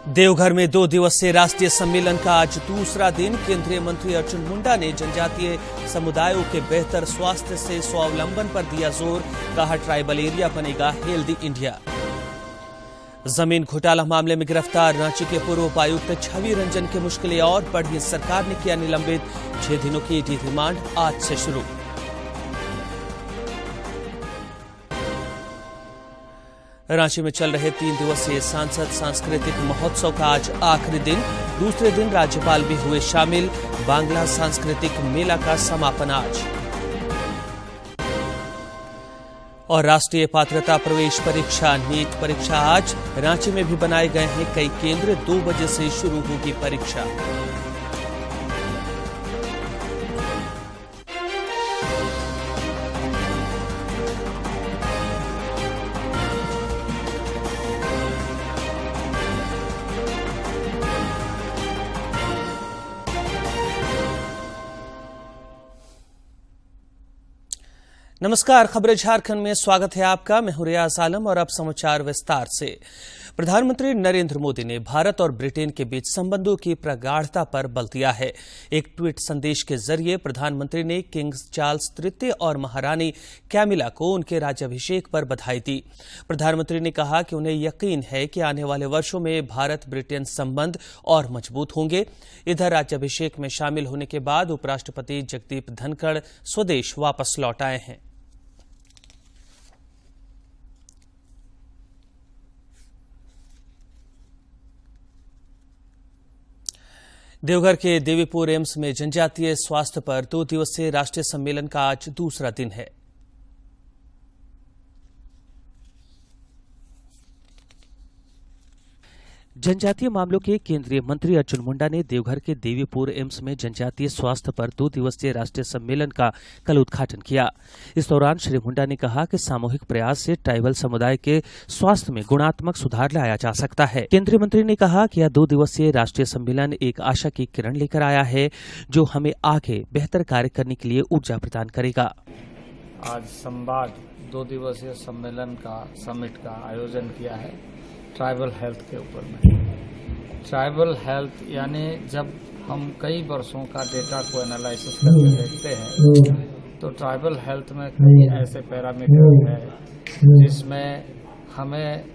देवघर में 2 दिवसीय राष्ट्रीय सम्मेलन का आज दूसरा दिन। केंद्रीय मंत्री अर्जुन मुंडा ने जनजातीय समुदायों के बेहतर स्वास्थ्य से स्वावलंबन पर दिया जोर। कहा, ट्राइबल एरिया बनेगा हेल्दी इंडिया। जमीन घोटाला मामले में गिरफ्तार रांची के पूर्व उपायुक्त छवि रंजन की मुश्किलें और बढ़ी। सरकार ने किया निलंबित। 6 दिनों की ईडी रिमांड आज से शुरू। रांची में चल रहे 3 दिवसीय सांसद सांस्कृतिक महोत्सव का आज आखिरी दिन। दूसरे दिन राज्यपाल भी हुए शामिल। बांग्ला सांस्कृतिक मेला का समापन आज। और राष्ट्रीय पात्रता प्रवेश परीक्षा नीट परीक्षा आज। रांची में भी बनाए गए हैं कई केंद्र। 2 बजे से शुरू होगी परीक्षा। नमस्कार, खबरें झारखंड में स्वागत है आपका। मैं हूं रियाज आलम और अब समाचार विस्तार से। प्रधानमंत्री नरेंद्र मोदी ने भारत और ब्रिटेन के बीच संबंधों की प्रगाढ़ता पर बल दिया है। एक ट्वीट संदेश के जरिए प्रधानमंत्री ने किंग चार्ल्स तृतीय और महारानी कैमिला को उनके राज्याभिषेक पर बधाई दी। प्रधानमंत्री ने कहा कि उन्हें यकीन है कि आने वाले वर्षों में भारत ब्रिटेन संबंध और मजबूत होंगे। इधर राज्याभिषेक में शामिल होने के बाद उपराष्ट्रपति जगदीप धनखड़ स्वदेश वापस लौट आए हैं। देवघर के देवीपुर एम्स में जनजातीय स्वास्थ्य पर 2 दिवसीय राष्ट्रीय सम्मेलन का आज दूसरा दिन है। जनजातीय मामलों के केंद्रीय मंत्री अर्जुन मुंडा ने देवघर के देवीपुर एम्स में जनजातीय स्वास्थ्य पर 2 दिवसीय राष्ट्रीय सम्मेलन का कल उद्घाटन किया। इस दौरान श्री मुंडा ने कहा कि सामूहिक प्रयास से ट्राइबल समुदाय के स्वास्थ्य में गुणात्मक सुधार लाया जा सकता है। केंद्रीय मंत्री ने कहा कि यह 2 दिवसीय राष्ट्रीय सम्मेलन एक आशा की किरण लेकर आया है, जो हमें आगे बेहतर कार्य करने के लिए ऊर्जा प्रदान करेगा। आज संवाद 2 दिवसीय सम्मेलन का समिट का आयोजन किया है ट्राइबल हेल्थ के ऊपर में। ट्राइबल हेल्थ यानी जब हम कई वर्षों का डेटा को एनालिसिस करके देखते हैं तो ट्राइबल हेल्थ में कई ऐसे पैरामीटर है जिसमें हमें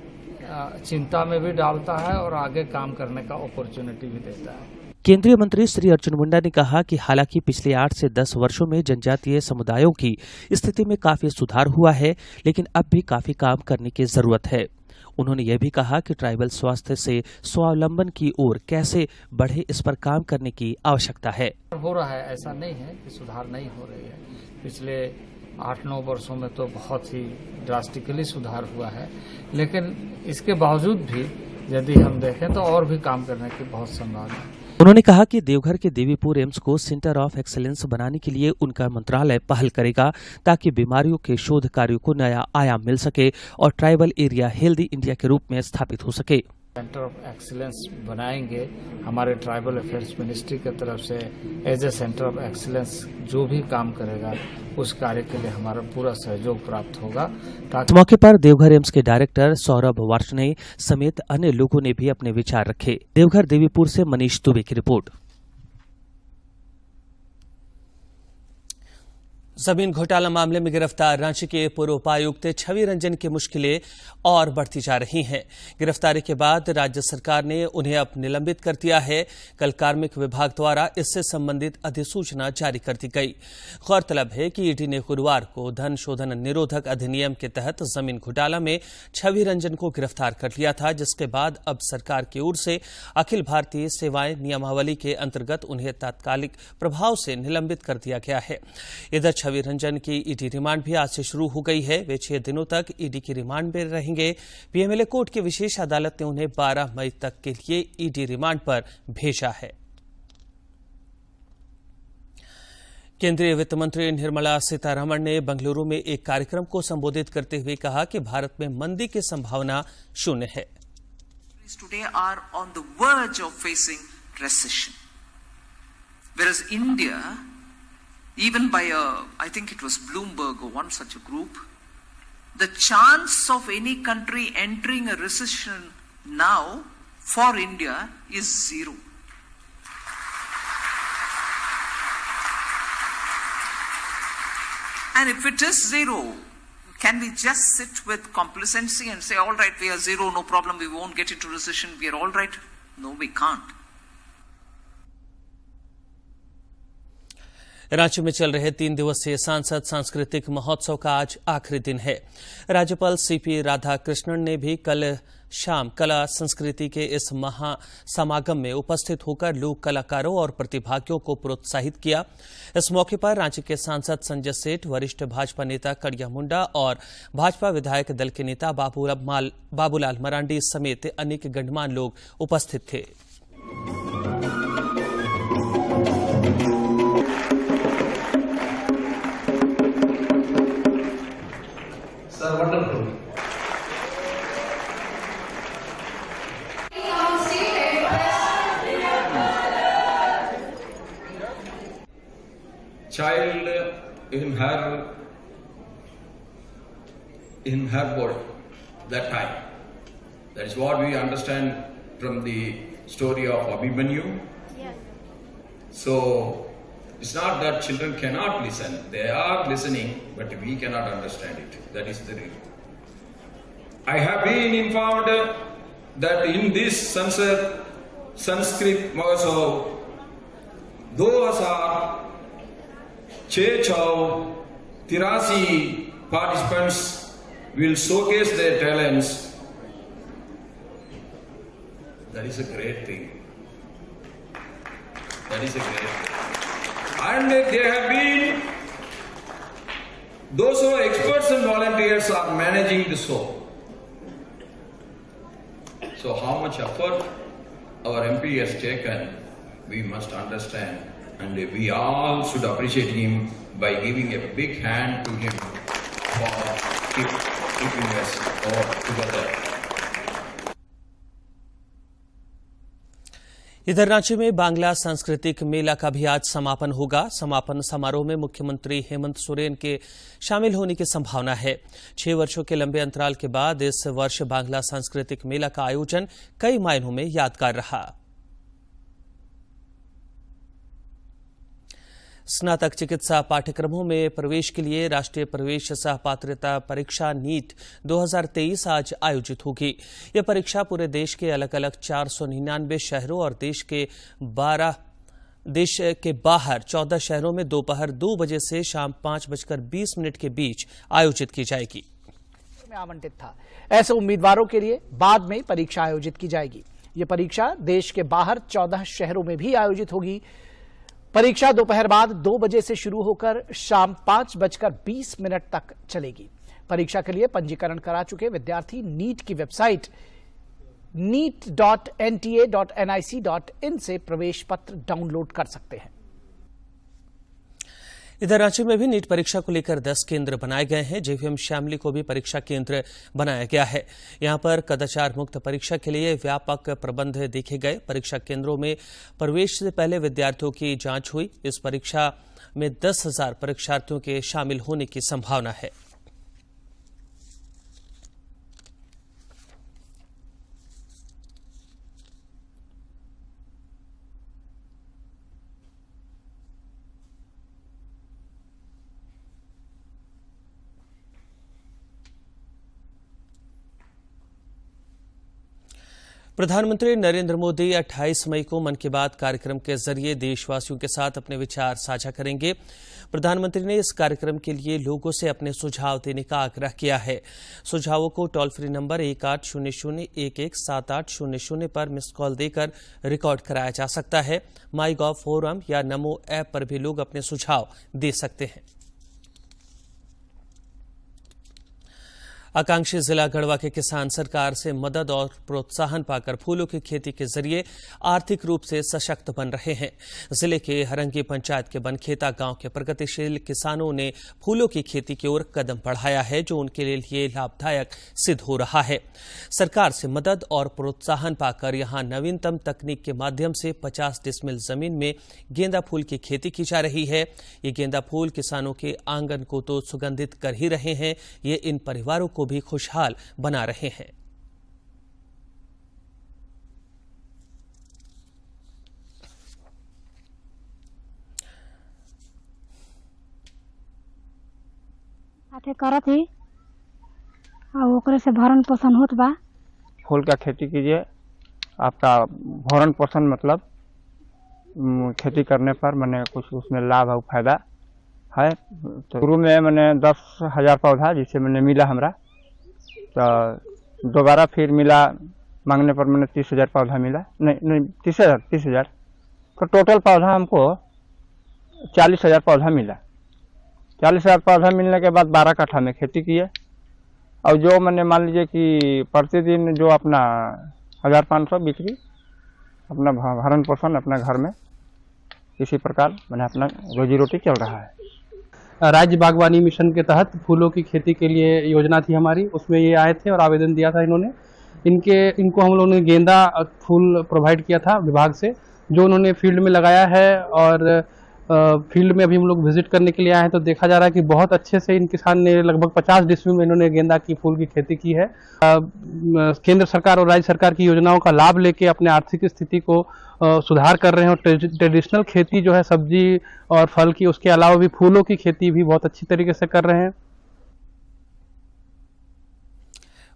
चिंता में भी डालता है और आगे काम करने का अपॉर्चुनिटी भी देता है। केंद्रीय मंत्री श्री अर्जुन मुंडा ने कहा कि हालांकि पिछले 8 से 10 वर्षों में जनजातीय समुदायों की स्थिति में काफी सुधार हुआ है, लेकिन अब भी काफी काम करने की जरूरत है। उन्होंने यह भी कहा कि ट्राइबल स्वास्थ्य से स्वावलंबन की ओर कैसे बढ़े, इस पर काम करने की आवश्यकता है। हो रहा है, ऐसा नहीं है कि सुधार नहीं हो रही है। पिछले 8-9 वर्षों में तो बहुत ही ड्रास्टिकली सुधार हुआ है, लेकिन इसके बावजूद भी यदि हम देखें तो और भी काम करने की बहुत संभावना है। उन्होंने कहा कि देवघर के देवीपुर एम्स को सेंटर ऑफ एक्सीलेंस बनाने के लिए उनका मंत्रालय पहल करेगा, ताकि बीमारियों के शोध कार्यों को नया आयाम मिल सके और ट्राइबल एरिया हेल्दी इंडिया के रूप में स्थापित हो सके। सेंटर ऑफ एक्सीलेंस बनाएंगे। हमारे ट्राइबल अफेयर्स मिनिस्ट्री की तरफ से as a centre of excellence जो भी काम करेगा उस कार्य के लिए हमारा पूरा सहयोग प्राप्त होगा। इस मौके पर देवघर एम्स के डायरेक्टर सौरभ वार्ष्णेय समेत अन्य लोगों ने भी अपने विचार रखे। देवघर देवीपुर से मनीष दुबे की रिपोर्ट। जमीन घोटाला मामले में गिरफ्तार रांची के पूर्व उपायुक्त छवि रंजन की मुश्किलें और बढ़ती जा रही हैं। गिरफ्तारी के बाद राज्य सरकार ने उन्हें अब निलंबित कर दिया है। कल कार्मिक विभाग द्वारा इससे संबंधित अधिसूचना जारी कर दी गई। गौरतलब है कि ईडी ने गुरुवार को धन शोधन निरोधक अधिनियम के तहत जमीन घोटाला में छवि रंजन को गिरफ्तार कर लिया था, जिसके बाद अब सरकार की ओर से अखिल भारतीय सेवाएं नियमावली के अंतर्गत उन्हें तात्कालिक प्रभाव से निलंबित कर दिया गया है। इधर छवि रंजन की ईडी रिमांड भी आज से शुरू हो गई है। वे 6 दिनों तक ईडी की रिमांड में रहेंगे। पीएमएलए कोर्ट की विशेष अदालत ने उन्हें 12 मई तक के लिए ईडी रिमांड पर भेजा है। केंद्रीय वित्त मंत्री निर्मला सीतारमण ने बेंगलुरु में एक कार्यक्रम को संबोधित करते हुए कहा कि भारत में मंदी की संभावना शून्य है। Today are on the verge of facing recession, whereas India, even by I think it was Bloomberg or one such a group, the chance of any country entering a recession now for India is zero. And if it is zero, can we just sit with complacency and say, all right, we are zero, no problem, we won't get into recession, we are all right? No, we can't. Ranchi में चल रहे 3 दिवसीय सांसद सांस्कृतिक महोत्सव का आज आखिरी दिन है। राज्यपाल सीपी राधाकृष्णन ने भी कल शाम कला संस्कृति के इस महासमागम में उपस्थित होकर लोक कलाकारों और प्रतिभागियों को प्रोत्साहित किया। इस मौके पर रांची के सांसद संजय सेठ, वरिष्ठ भाजपा नेता कड़िया मुंडा और भाजपा विधायक दल के नेता बाबूलाल मरांडी समेत अनेक गणमान्य लोग उपस्थित थे। Sir, wonderful. Child in her body that time. That is what we understand from the story of Abhimanyu. Yes. So it's not that children cannot listen. They are listening, but we cannot understand it. That is the reason. I have been informed that in this Sanskrit Mahotsav 2083 participants will showcase their talents. That is a great thing. That is a great thing. And there have been those who are experts and volunteers are managing the show. So how much effort our MP has taken, we must understand, and we all should appreciate him by giving a big hand to him for keeping us all together. इधर रांची में बांग्ला सांस्कृतिक मेला का भी आज समापन होगा। समापन समारोह में मुख्यमंत्री हेमंत सोरेन के शामिल होने की संभावना है। 6 वर्षों के लंबे अंतराल के बाद इस वर्ष बांग्ला सांस्कृतिक मेला का आयोजन कई मायनों में यादगार रहा। स्नातक चिकित्सा पाठ्यक्रमों में प्रवेश के लिए राष्ट्रीय प्रवेश सह पात्रता परीक्षा नीट 2023 आज आयोजित होगी। यह परीक्षा पूरे देश के अलग अलग 499 शहरों और देश के बाहर 14 शहरों में दोपहर 2 बजे से शाम 5:20 के बीच आयोजित की जाएगी। में आवंटित था। ऐसे उम्मीदवारों के लिए बाद में परीक्षा आयोजित की जाएगी। ये परीक्षा देश के बाहर 14 शहरों में भी आयोजित होगी। परीक्षा दोपहर बाद 2 बजे से शुरू होकर शाम 5:20 तक चलेगी। परीक्षा के लिए पंजीकरण करा चुके विद्यार्थी नीट की वेबसाइट neet.nta.nic.in से प्रवेश पत्र डाउनलोड कर सकते हैं। इधर रांची में भी नीट परीक्षा को लेकर 10 केंद्र बनाए गए हैं। जेवीएम श्यामली को भी परीक्षा केंद्र बनाया गया है। यहां पर कदाचार मुक्त परीक्षा के लिए व्यापक प्रबंध देखे गए। परीक्षा केंद्रों में प्रवेश से पहले विद्यार्थियों की जांच हुई। इस परीक्षा में 10,000 परीक्षार्थियों के शामिल होने की संभावना है। प्रधानमंत्री नरेंद्र मोदी 28 मई को मन की बात कार्यक्रम के जरिए देशवासियों के साथ अपने विचार साझा करेंगे। प्रधानमंत्री ने इस कार्यक्रम के लिए लोगों से अपने सुझाव देने का आग्रह किया है। सुझावों को टोल फ्री नंबर 1800117800 पर मिस कॉल देकर रिकॉर्ड कराया जा सकता है। माई गॉव फोरम या नमो ऐप पर भी लोग अपने सुझाव दे सकते हैं। आकांक्षी जिला गढ़वा के किसान सरकार से मदद और प्रोत्साहन पाकर फूलों की खेती के जरिए आर्थिक रूप से सशक्त बन रहे हैं। जिले के हरंगी पंचायत के बनखेता गांव के प्रगतिशील किसानों ने फूलों की खेती की ओर कदम बढ़ाया है, जो उनके लिए लाभदायक सिद्ध हो रहा है। सरकार से मदद और प्रोत्साहन पाकर यहां नवीनतम तकनीक के माध्यम से 50 डिसमिल जमीन में गेंदा फूल की खेती की जा रही है। ये गेंदा फूल किसानों के आंगन को तो सुगंधित कर ही रहे हैं, ये इन परिवारों को भी खुशहाल बना रहे हैं। से करत ही और ओकरे से भरण पोषण होत बा। फूल का खेती कीजिए, आपका भरण पोषण मतलब खेती करने पर मैंने कुछ उसमें लाभ और फायदा है। तो शुरू में मैंने 10,000 पौधा जिसे मैंने मिला हमरा, तो दोबारा फिर मिला मांगने पर मैंने 30,000 पौधा मिला, नहीं 30,000 तो टोटल पौधा हमको 40,000 पौधा मिला। 40,000 पौधा मिलने के बाद 12 कट्ठा में खेती किए और जो मैंने मान लीजिए कि प्रतिदिन जो अपना 1,500 बिक्री अपना भरण पोषण अपना घर में किसी प्रकार मैंने अपना रोजी रोटी चल रहा है। राज्य बागवानी मिशन के तहत फूलों की खेती के लिए योजना थी हमारी, उसमें ये आए थे और आवेदन दिया था इन्होंने। इनको हम लोगों ने गेंदा फूल प्रोवाइड किया था विभाग से, जो उन्होंने फील्ड में लगाया है और फील्ड में अभी हम लोग विजिट करने के लिए आए हैं तो देखा जा रहा है कि बहुत अच्छे से इन किसान ने लगभग 50 डिसमिल में इन्होंने गेंदा की फूल की खेती की है। केंद्र सरकार और राज्य सरकार की योजनाओं का लाभ लेके अपने आर्थिक स्थिति को सुधार कर रहे हैं और ट्रेडिशनल खेती जो है सब्जी और फल की, उसके अलावा भी फूलों की खेती भी बहुत अच्छी तरीके से कर रहे हैं।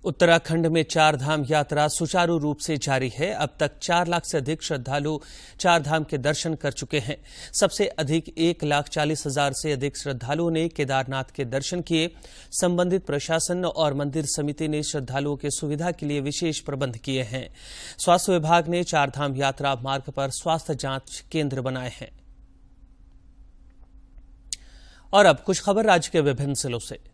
उत्तराखंड में चार धाम यात्रा सुचारू रूप से जारी है। अब तक 4 लाख से अधिक श्रद्धालु चार धाम के दर्शन कर चुके हैं। सबसे अधिक 1,40,000 से अधिक श्रद्धालुओं ने केदारनाथ के दर्शन किए। संबंधित प्रशासन और मंदिर समिति ने श्रद्धालुओं की सुविधा के लिए विशेष प्रबंध किए हैं। स्वास्थ्य विभाग ने चार धाम यात्रा मार्ग पर स्वास्थ्य जांच केंद्र बनाए हैं। और अब कुछ खबर राज्य के विभिन्न जिलों से।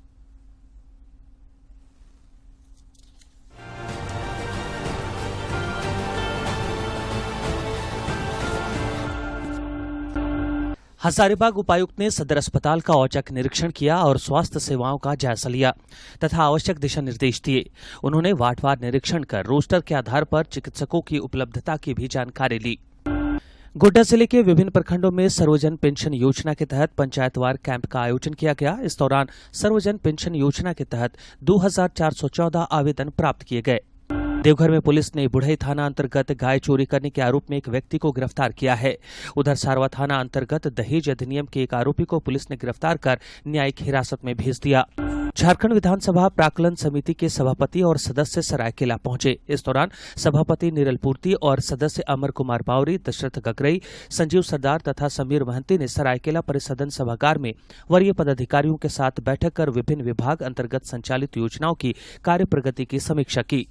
हजारीबाग उपायुक्त ने सदर अस्पताल का औचक निरीक्षण किया और स्वास्थ्य सेवाओं का जायजा लिया तथा आवश्यक दिशा निर्देश दिए। उन्होंने वार्डवार निरीक्षण कर रोस्टर के आधार पर चिकित्सकों की उपलब्धता की भी जानकारी ली। गोड्डा जिले के विभिन्न प्रखंडों में सर्वजन पेंशन योजना के तहत पंचायतवार कैंप का आयोजन किया गया। इस दौरान सर्वजन पेंशन योजना के तहत 2,414 आवेदन प्राप्त किए गए। देवघर में पुलिस ने बुढ़ई थाना अंतर्गत गाय चोरी करने के आरोप में एक व्यक्ति को गिरफ्तार किया है। उधर सारवा थाना अंतर्गत दहेज अधिनियम के एक आरोपी को पुलिस ने गिरफ्तार कर न्यायिक हिरासत में भेज दिया। झारखंड विधानसभा प्राक्कलन समिति के सभापति और सदस्य सरायकेला पहुंचे। इस दौरान सभापति निरल पूर्ति और सदस्य अमर कुमार बावरी, दशरथ गगरई, संजीव सरदार तथा समीर महंती ने सरायकेला परिसदन सभागार में वरीय पदाधिकारियों के साथ बैठक कर विभिन्न विभाग अंतर्गत संचालित योजनाओं की कार्य प्रगति की समीक्षा की।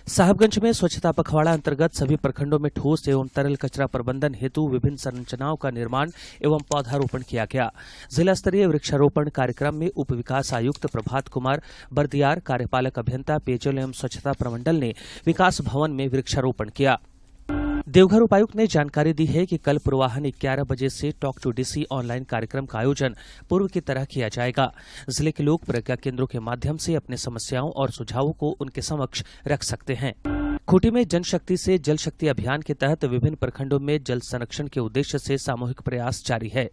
साहबगंज में स्वच्छता पखवाड़ा अंतर्गत सभी प्रखंडों में ठोस एवं तरल कचरा प्रबंधन हेतु विभिन्न संरचनाओं का निर्माण एवं पौधारोपण किया गया। जिला स्तरीय वृक्षारोपण कार्यक्रम में उप विकास आयुक्त प्रभात कुमार बर्दियार, कार्यपालक अभियंता पेयजल एवं स्वच्छता प्रमंडल ने विकास भवन में वृक्षारोपण किया। देवघर उपायुक्त ने जानकारी दी है कि कल पूर्वाह्न 11 बजे से टॉक टू डीसी ऑनलाइन कार्यक्रम का आयोजन पूर्व की तरह किया जाएगा। जिले के लोग प्रज्ञा केंद्रों के माध्यम से अपने समस्याओं और सुझावों को उनके समक्ष रख सकते हैं। खूंटी में जनशक्ति से जल शक्ति अभियान के तहत विभिन्न प्रखंडों में जल संरक्षण के उद्देश्य से सामूहिक प्रयास जारी है।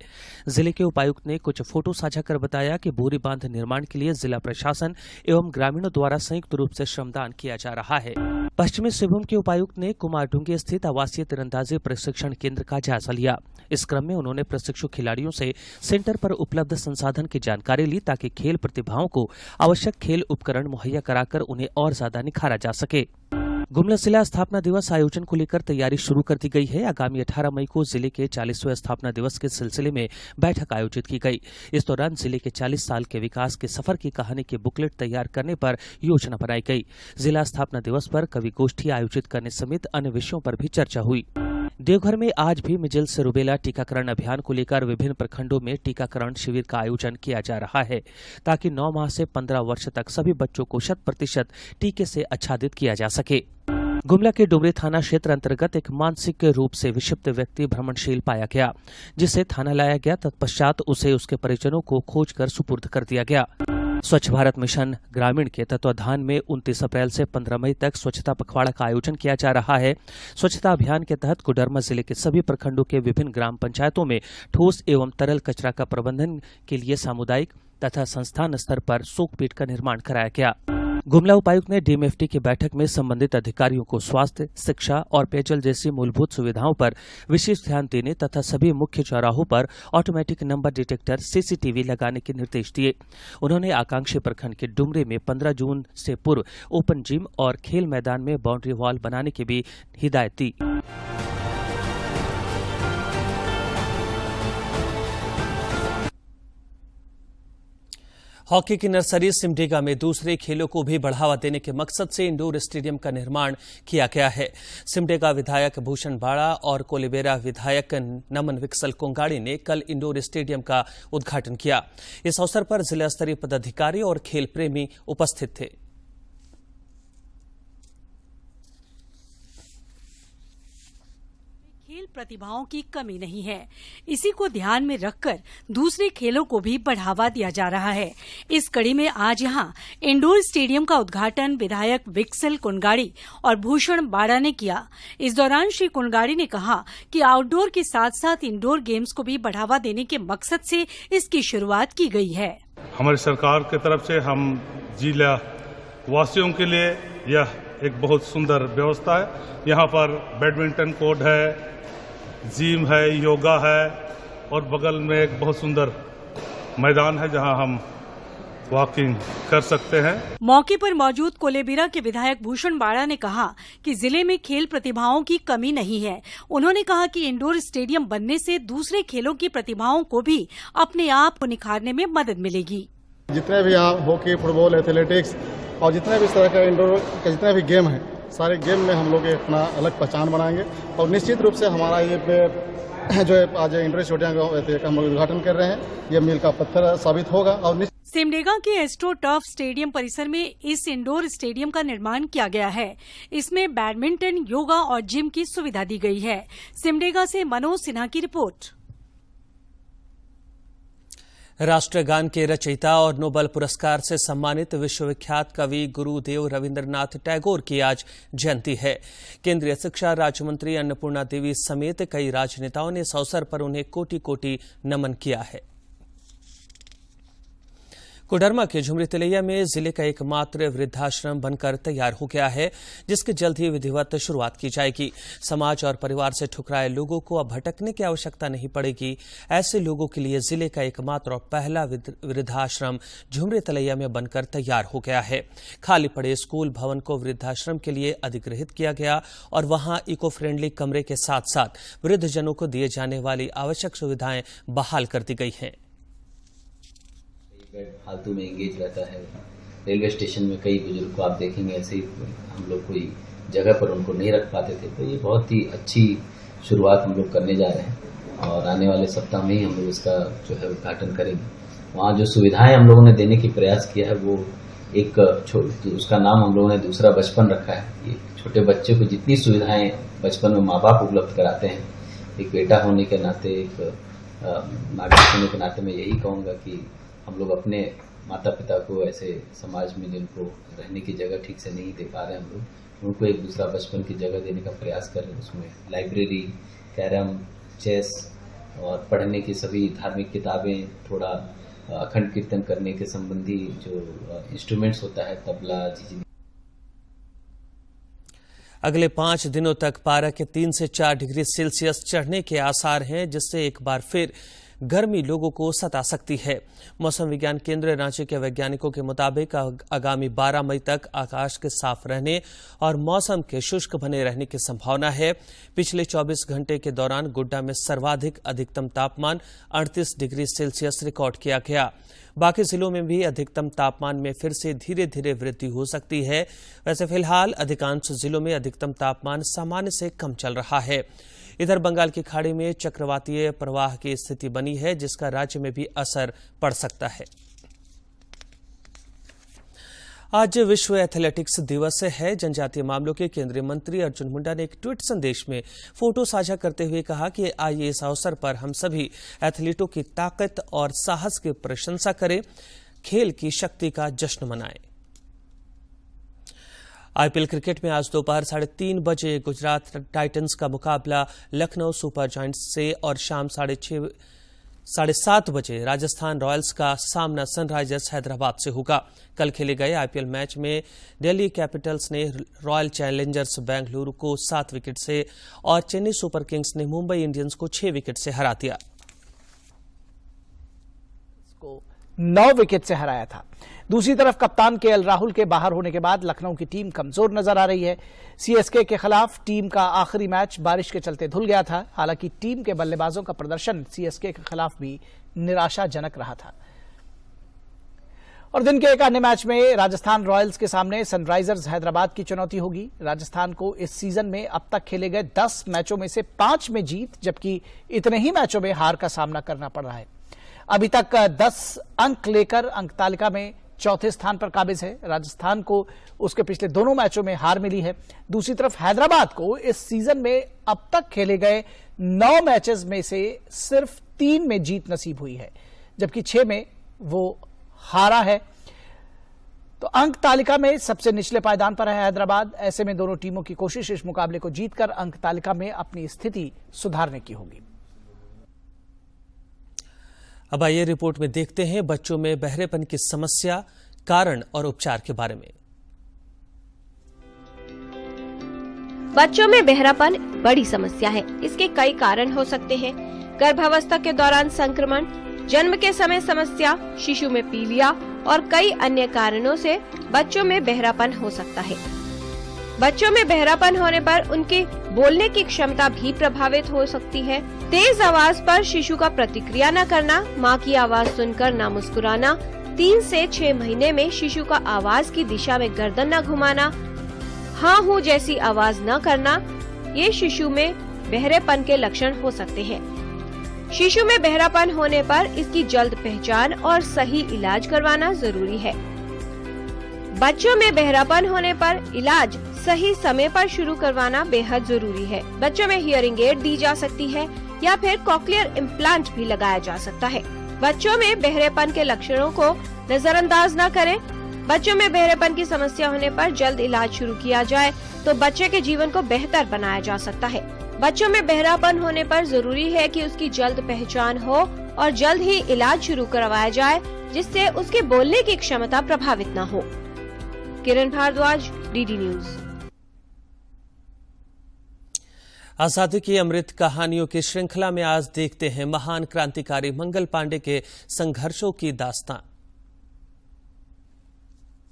जिले के उपायुक्त ने कुछ फोटो साझा कर बताया कि बोरी बांध निर्माण के लिए जिला प्रशासन एवं ग्रामीणों द्वारा संयुक्त रूप से श्रमदान किया जा रहा है। पश्चिमी सिंहभूम के उपायुक्त ने कुमारडूंगी स्थित आवासीय तीरंदाजी प्रशिक्षण केंद्र का जायजा लिया। इस क्रम में उन्होंने प्रशिक्षु खिलाड़ियों से सेंटर पर उपलब्ध संसाधन की जानकारी ली ताकि खेल प्रतिभाओं को आवश्यक खेल उपकरण मुहैया कराकर उन्हें और ज्यादा निखारा जा सके। गुमला जिला स्थापना दिवस आयोजन को लेकर तैयारी शुरू कर दी गई है। आगामी 18 मई को जिले के 40वें स्थापना दिवस के सिलसिले में बैठक आयोजित की गई। इस दौरान जिले के 40 साल के विकास के सफर की कहानी के बुकलेट तैयार करने पर योजना बनाई गई। जिला स्थापना दिवस पर कवि गोष्ठी आयोजित करने समेत अन्य विषयों पर भी चर्चा हुई। देवघर में आज भी मिजल्स रूबेला टीकाकरण अभियान को लेकर विभिन्न प्रखंडों में टीकाकरण शिविर का आयोजन किया जा रहा है ताकि 9 माह से 15 वर्ष तक सभी बच्चों को 100% टीके से आच्छादित किया जा सके। गुमला के डुमरी थाना क्षेत्र अंतर्गत एक मानसिक रूप से विक्षिप्त व्यक्ति भ्रमणशील पाया गया, जिसे थाना लाया गया। तत्पश्चात उसे उसके परिजनों को खोजकर सुपुर्द कर दिया गया। स्वच्छ भारत मिशन ग्रामीण के तत्वाधान में 29 अप्रैल से 15 मई तक स्वच्छता पखवाड़ा का आयोजन किया जा रहा है। स्वच्छता अभियान के तहत कोडरमा जिले के सभी प्रखंडों के विभिन्न ग्राम पंचायतों में ठोस एवं तरल कचरा का प्रबंधन के लिए सामुदायिक तथा संस्थान स्तर पर सोकपीट का निर्माण कराया गया। गुमला उपायुक्त ने डीएमएफटी की बैठक में संबंधित अधिकारियों को स्वास्थ्य, शिक्षा और पेयजल जैसी मूलभूत सुविधाओं पर विशेष ध्यान देने तथा सभी मुख्य चौराहों पर ऑटोमेटिक नंबर डिटेक्टर सीसीटीवी लगाने के निर्देश दिए। उन्होंने आकांक्षी प्रखंड के डुमरे में 15 जून से पूर्व ओपन जिम और खेल मैदान में बाउंड्री वॉल बनाने की भी हिदायत दी। हॉकी की नर्सरी सिमडेगा में दूसरे खेलों को भी बढ़ावा देने के मकसद से इंडोर स्टेडियम का निर्माण किया गया है। सिमडेगा विधायक भूषण बाड़ा और कोलेबेरा विधायक नमन विक्सल कोंगाड़ी ने कल इंडोर स्टेडियम का उद्घाटन किया। इस अवसर पर जिला स्तरीय पदाधिकारी और खेल प्रेमी उपस्थित थे। खेल प्रतिभाओं की कमी नहीं है, इसी को ध्यान में रखकर दूसरे खेलों को भी बढ़ावा दिया जा रहा है। इस कड़ी में आज यहां इंडोर स्टेडियम का उद्घाटन विधायक विक्सल कुनगाड़ी और भूषण बाड़ा ने किया। इस दौरान श्री कुनगाड़ी ने कहा कि आउटडोर के साथ साथ इंडोर गेम्स को भी बढ़ावा देने के मकसद से इसकी शुरुआत की गई है। हमारी सरकार की तरफ से हम जिला वासियों के लिए यह एक बहुत सुंदर व्यवस्था है। यहाँ पर बैडमिंटन कोर्ट है, जिम है, योगा है और बगल में एक बहुत सुंदर मैदान है जहां हम वॉकिंग कर सकते हैं। मौके पर मौजूद कोलेबिरा के विधायक भूषण बाड़ा ने कहा कि जिले में खेल प्रतिभाओं की कमी नहीं है। उन्होंने कहा कि इंडोर स्टेडियम बनने से दूसरे खेलों की प्रतिभाओं को भी अपने आप को निखारने में मदद मिलेगी। जितने भी यहाँ हॉकी, फुटबॉल, एथलेटिक्स और जितने भी इस तरह का इंडोर के जितने भी गेम हैं, सारे गेम में हम लोग अपना अलग पहचान बनाएंगे और निश्चित रूप से हमारा ये जो आज इंडोर स्टेडियम का हम लोग उद्घाटन कर रहे हैं, ये मील का पत्थर साबित होगा। और सिमडेगा के एस्ट्रो टर्फ स्टेडियम परिसर में इस इंडोर स्टेडियम का निर्माण किया गया है। इसमें बैडमिंटन, योगा और जिम की सुविधा दी गई है। सिमडेगा से मनोज सिन्हा की रिपोर्ट। राष्ट्रगान के रचयिता और नोबेल पुरस्कार से सम्मानित विश्वविख्यात कवि गुरुदेव रविंद्रनाथ टैगोर की आज जयंती है। केंद्रीय शिक्षा राज्य मंत्री अन्नपूर्णा देवी समेत कई राजनेताओं ने इस अवसर पर उन्हें कोटि कोटि नमन किया है। कोडरमा के झुमरी तिलैया में जिले का एकमात्र वृद्धाश्रम बनकर तैयार हो गया है, जिसकी जल्द ही विधिवत शुरुआत की जाएगी। समाज और परिवार से ठुकराए लोगों को अब भटकने की आवश्यकता नहीं पड़ेगी। ऐसे लोगों के लिए जिले का एकमात्र और पहला वृद्धाश्रम झुमरी तिलैया में बनकर तैयार हो गया है। खाली पड़े स्कूल भवन को वृद्धाश्रम के लिए अधिग्रहित किया गया और वहां इको फ्रेंडली कमरे के साथ साथ वृद्धजनों को दिए जाने वाली आवश्यक सुविधाएं बहाल कर दी गई हैं। फालतू में एंगेज रहता है। रेलवे स्टेशन में कई बुजुर्ग को आप देखेंगे ऐसे ही हम लोग कोई जगह पर उनको नहीं रख पाते थे, तो ये बहुत ही अच्छी शुरुआत हम लोग करने जा रहे हैं और आने वाले सप्ताह में ही हम लोग इसका जो है उद्घाटन करेंगे। वहाँ जो सुविधाएं हम लोगों ने देने की प्रयास किया है वो एक उसका नाम हम लोगों ने दूसरा बचपन रखा है। ये छोटे बच्चे को जितनी सुविधाएं बचपन में माँ बाप उपलब्ध कराते हैं, एक बेटा होने के नाते, एक नागरिक होने के नाते मैं यही कहूँगा कि हम लोग अपने माता पिता को ऐसे समाज में जिनको रहने की जगह ठीक से नहीं दे पा रहे हैं, हम लोग उनको एक दूसरा बचपन की जगह देने का प्रयास कर रहे हैं। उसमें लाइब्रेरी, कैरम, चेस और पढ़ने की सभी धार्मिक किताबें, थोड़ा अखंड कीर्तन करने के संबंधी जो इंस्ट्रूमेंट्स होता है, तबला, झिझिनी। अगले 5 दिनों तक पारा के 3 से 4 डिग्री सेल्सियस चढ़ने के आसार हैं, जिससे एक बार फिर गर्मी लोगों को सता सकती है। मौसम विज्ञान केंद्र रांची के वैज्ञानिकों के मुताबिक आगामी 12 मई तक आकाश के साफ रहने और मौसम के शुष्क बने रहने की संभावना है। पिछले 24 घंटे के दौरान गोड्डा में सर्वाधिक अधिकतम तापमान 38 डिग्री सेल्सियस रिकॉर्ड किया गया। बाकी जिलों में भी अधिकतम तापमान में फिर से धीरे धीरे वृद्धि हो सकती है। वैसे फिलहाल अधिकांश जिलों में अधिकतम तापमान सामान्य से कम चल रहा है। इधर बंगाल की खाड़ी में चक्रवातीय प्रवाह की स्थिति बनी है, जिसका राज्य में भी असर पड़ सकता है। आज विश्व एथलेटिक्स दिवस है। जनजातीय मामलों के केंद्रीय मंत्री अर्जुन मुंडा ने एक ट्वीट संदेश में फोटो साझा करते हुए कहा कि आइए इस अवसर पर हम सभी एथलीटों की ताकत और साहस की प्रशंसा करें, खेल की शक्ति का जश्न मनाएं। आईपीएल क्रिकेट में आज दोपहर 3:30 बजे गुजरात टाइटंस का मुकाबला लखनऊ सुपर जायंट्स से और शाम 6:30 7:30 बजे राजस्थान रॉयल्स का सामना सनराइजर्स हैदराबाद से होगा। कल खेले गए आईपीएल मैच में दिल्ली कैपिटल्स ने रॉयल चैलेंजर्स बेंगलुरु को 7 विकेट से और चेन्नई सुपर किंग्स ने मुंबई इंडियंस को 6 विकेट से हरा दिया। 9 विकेट से हराया था। दूसरी तरफ कप्तान केएल राहुल के बाहर होने के बाद लखनऊ की टीम कमजोर नजर आ रही है। सीएसके के खिलाफ टीम का आखिरी मैच बारिश के चलते धुल गया था। हालांकि टीम के बल्लेबाजों का प्रदर्शन सीएसके के खिलाफ भी निराशाजनक रहा था। और दिन के एक अन्य मैच में राजस्थान रॉयल्स के सामने सनराइजर्स हैदराबाद की चुनौती होगी। राजस्थान को इस सीजन में अब तक खेले गए 10 मैचों में से 5 में जीत, जबकि इतने ही मैचों में हार का सामना करना पड़ रहा है। अभी तक 10 अंक लेकर अंक तालिका में चौथे स्थान पर काबिज है। राजस्थान को उसके पिछले दोनों मैचों में हार मिली है। दूसरी तरफ हैदराबाद को इस सीजन में अब तक खेले गए 9 मैचेस में से सिर्फ 3 में जीत नसीब हुई है, जबकि 6 में वो हारा है। तो अंक तालिका में सबसे निचले पायदान पर है हैदराबाद। ऐसे में दोनों टीमों की कोशिश इस मुकाबले को जीतकर अंक तालिका में अपनी स्थिति सुधारने की होगी। अब आइए रिपोर्ट में देखते हैं बच्चों में बहरेपन की समस्या, कारण और उपचार के बारे में। बच्चों में बहरापन बड़ी समस्या है। इसके कई कारण हो सकते हैं। गर्भावस्था के दौरान संक्रमण, जन्म के समय समस्या, शिशु में पीलिया और कई अन्य कारणों से बच्चों में बहरापन हो सकता है। बच्चों में बहरापन होने पर उनकी बोलने की क्षमता भी प्रभावित हो सकती है। तेज आवाज पर शिशु का प्रतिक्रिया न करना, माँ की आवाज सुनकर न मुस्कुराना, 3 से 6 महीने में शिशु का आवाज की दिशा में गर्दन न घुमाना, हाँ हूँ जैसी आवाज न करना, ये शिशु में बहरेपन के लक्षण हो सकते हैं। शिशु में बहरापन होने पर इसकी जल्द पहचान और सही इलाज करवाना जरूरी है। बच्चों में बहरापन होने पर इलाज सही समय पर शुरू करवाना बेहद जरूरी है। बच्चों में हियरिंग एड दी जा सकती है या फिर कॉक्लियर इम्प्लांट भी लगाया जा सकता है। बच्चों में बहरेपन के लक्षणों को नजरअंदाज न करें। बच्चों में बहरेपन की समस्या होने पर जल्द इलाज शुरू किया जाए तो बच्चे के जीवन को बेहतर बनाया जा सकता है। बच्चों में बहरापन होने पर जरूरी है कि उसकी जल्द पहचान हो और जल्द ही इलाज शुरू करवाया जाए, जिससे उसके बोलने की क्षमता प्रभावित न हो। किरण भारद्वाज, डीडी न्यूज। आजादी की अमृत कहानियों की श्रृंखला में आज देखते हैं महान क्रांतिकारी मंगल पांडे के संघर्षों की दास्तां।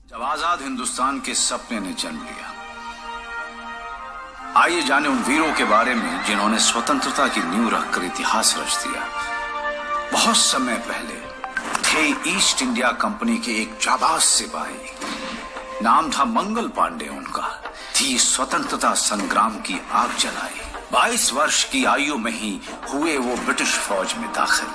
जब आजाद हिंदुस्तान के सपने ने जन्म लिया, आइए जाने उन वीरों के बारे में जिन्होंने स्वतंत्रता की नींव रखकर इतिहास रच दिया। बहुत समय पहले थे ईस्ट इंडिया कंपनी के एक जाबाज सिपाही, नाम था मंगल पांडे उनका। थी स्वतंत्रता संग्राम की आग जलाई। 22 वर्ष की आयु में ही हुए वो ब्रिटिश फौज में दाखिल।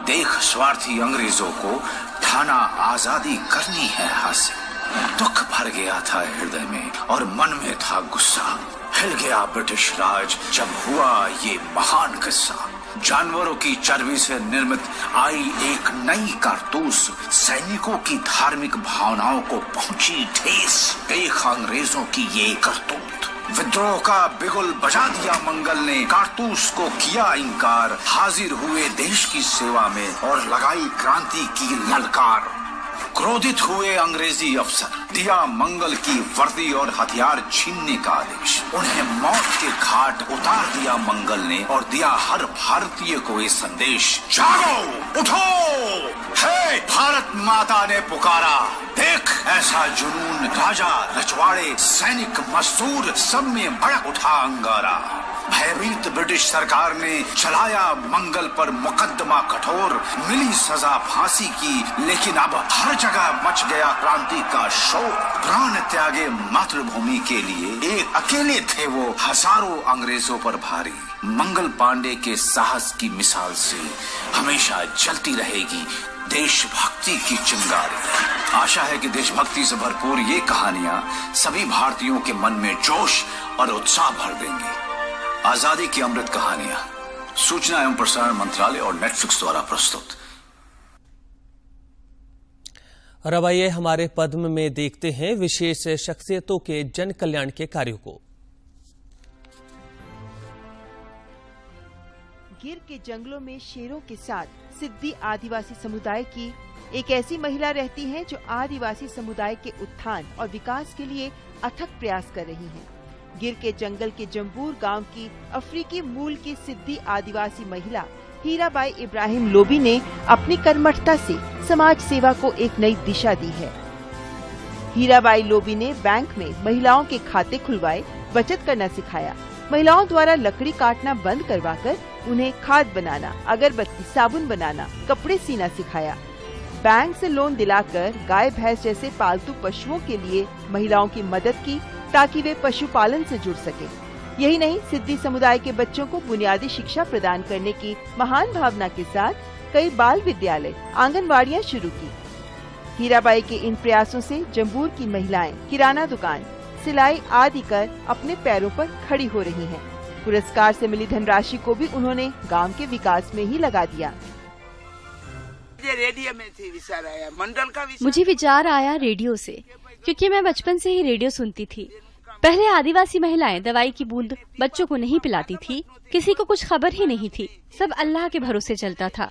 देख स्वार्थी अंग्रेजों को ठाना आजादी करनी है हासिल। दुख भर गया था हृदय में और मन में था गुस्सा। हिल गया ब्रिटिश राज जब हुआ ये महान किस्सा। जानवरों की चर्बी से निर्मित आई एक नई कारतूस सैनिकों की धार्मिक भावनाओं को पहुंची ठेस। देख अंग्रेजों की ये करतूत। विद्रोह का बिगुल बजा दिया मंगल ने, कारतूस को किया इनकार। हाजिर हुए देश की सेवा में और लगाई क्रांति की ललकार। क्रोधित हुए अंग्रेजी अफसर, दिया मंगल की वर्दी और हथियार छीनने का आदेश। उन्हें मौत के घाट उतार दिया मंगल ने और दिया हर भारतीय को ये संदेश, जागो उठो, है भारत माता ने पुकारा। देख ऐसा जुनून, राजा रजवाड़े सैनिक मजदूर सब में भड़क उठा अंगारा। भयभीत ब्रिटिश सरकार ने चलाया मंगल पर मुकदमा कठोर। मिली सजा फांसी की, लेकिन अब हर जगह मच गया क्रांति का शोर। प्राण त्यागे मातृभूमि के लिए, एक अकेले थे वो हजारों अंग्रेजों पर भारी। मंगल पांडे के साहस की मिसाल से हमेशा जलती रहेगी देशभक्ति की चिंगारी। आशा है कि देशभक्ति से भरपूर ये कहानियां सभी भारतीयों के मन में जोश और उत्साह भर देंगी। आजादी की अमृत कहानियां, सूचना एवं प्रसारण मंत्रालय और नेटफ्लिक्स द्वारा प्रस्तुत। और अब आइए हमारे पद्म में देखते हैं विशेष शख्सियतों के जन कल्याण के कार्यों को। गिर के जंगलों में शेरों के साथ सिद्धि आदिवासी समुदाय की एक ऐसी महिला रहती हैं जो आदिवासी समुदाय के उत्थान और विकास के लिए अथक प्रयास कर रही हैं। गिर के जंगल के जम्बूर गांव की अफ्रीकी मूल की सिद्धि आदिवासी महिला हीराबाई इब्राहिम लोबी ने अपनी कर्मठता से समाज सेवा को एक नई दिशा दी है। हीराबाई लोबी ने बैंक में महिलाओं के खाते खुलवाए, बचत करना सिखाया। महिलाओं द्वारा लकड़ी काटना बंद करवाकर उन्हें खाद बनाना, अगरबत्ती, साबुन बनाना, कपड़े सीना सिखाया। बैंक से लोन दिलाकर गाय भैंस जैसे पालतू पशुओं के लिए महिलाओं की मदद की ताकि वे पशुपालन से जुड़ सके। यही नहीं, सिद्धि समुदाय के बच्चों को बुनियादी शिक्षा प्रदान करने की महान भावना के साथ कई बाल विद्यालय, आंगनवाड़ियाँ शुरू की। हीराबाई के इन प्रयासों से जम्बूर की महिलाएं किराना दुकान, सिलाई आदि कर अपने पैरों पर खड़ी हो रही हैं। पुरस्कार से मिली धनराशि को भी उन्होंने गांव के विकास में ही लगा दिया। रेडियो में थी विचार आया, मंडल का मुझे विचार आया रेडियो से, क्योंकि मैं बचपन से ही रेडियो सुनती थी। पहले आदिवासी महिलाएं दवाई की बूंद बच्चों को नहीं पिलाती थी, किसी को कुछ खबर ही नहीं थी, सब अल्लाह के भरोसे चलता था।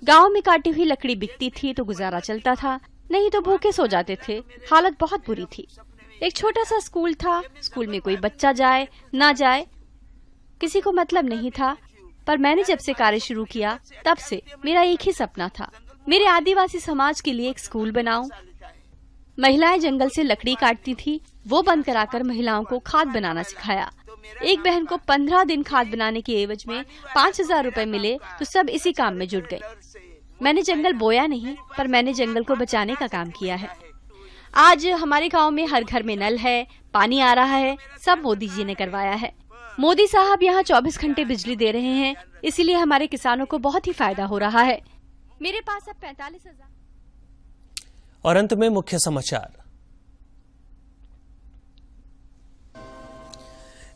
गांव में काटी हुई लकड़ी बिकती थी तो गुजारा चलता था, नहीं तो भूखे सो जाते थे। हालत बहुत बुरी थी। एक छोटा सा स्कूल था, स्कूल में कोई बच्चा जाए ना जाए किसी को मतलब नहीं था। पर मैंने जब से कार्य शुरू किया तब से मेरा एक ही सपना था, मेरे आदिवासी समाज के लिए एक स्कूल बनाऊं। महिलाएं जंगल से लकड़ी काटती थी, वो बंद कराकर महिलाओं को खाद बनाना सिखाया। एक बहन को 15 दिन खाद बनाने के एवज में 5000 रुपए मिले तो सब इसी काम में जुट गए। मैंने जंगल बोया नहीं, पर मैंने जंगल को बचाने का काम किया है। आज हमारे गांव में हर घर में नल है, पानी आ रहा है, सब मोदी जी ने करवाया है। मोदी साहब यहाँ 24 घंटे बिजली दे रहे हैं, इसीलिए हमारे किसानों को बहुत ही फायदा हो रहा है। मेरे पास अब 45,000। और अंत में मुख्य समाचार।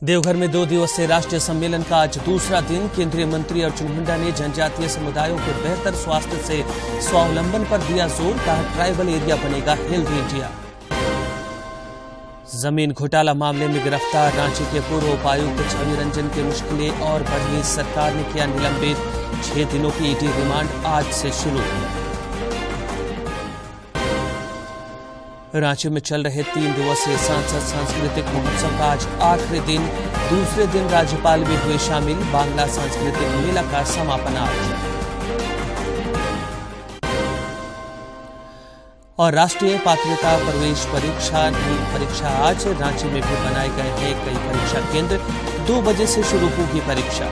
देवघर में 2 दिवसीय राष्ट्रीय सम्मेलन का आज दूसरा दिन। केंद्रीय मंत्री अर्जुन मुंडा ने जनजातीय समुदायों को बेहतर स्वास्थ्य से स्वावलंबन पर दिया जोर, कहा ट्राइबल एरिया बनेगा हेल्दी इंडिया। जमीन घोटाला मामले में गिरफ्तार रांची के पूर्व उपायुक्त छवि रंजन की मुश्किलें और बढ़ी, सरकार ने किया निलंबित। 6 दिनों की ईडी रिमांड आज से शुरू। रांची में चल रहे 3 दिवसीय सांसद सांस्कृतिक महोत्सव का आज आखिरी दिन। दूसरे दिन राज्यपाल भी हुए शामिल। बांग्ला सांस्कृतिक मेला का समापन आज। और राष्ट्रीय पात्रता प्रवेश परीक्षा नीट परीक्षा आज। रांची में भी बनाए गए हैं कई परीक्षा केंद्र। 2 बजे से शुरू होगी परीक्षा।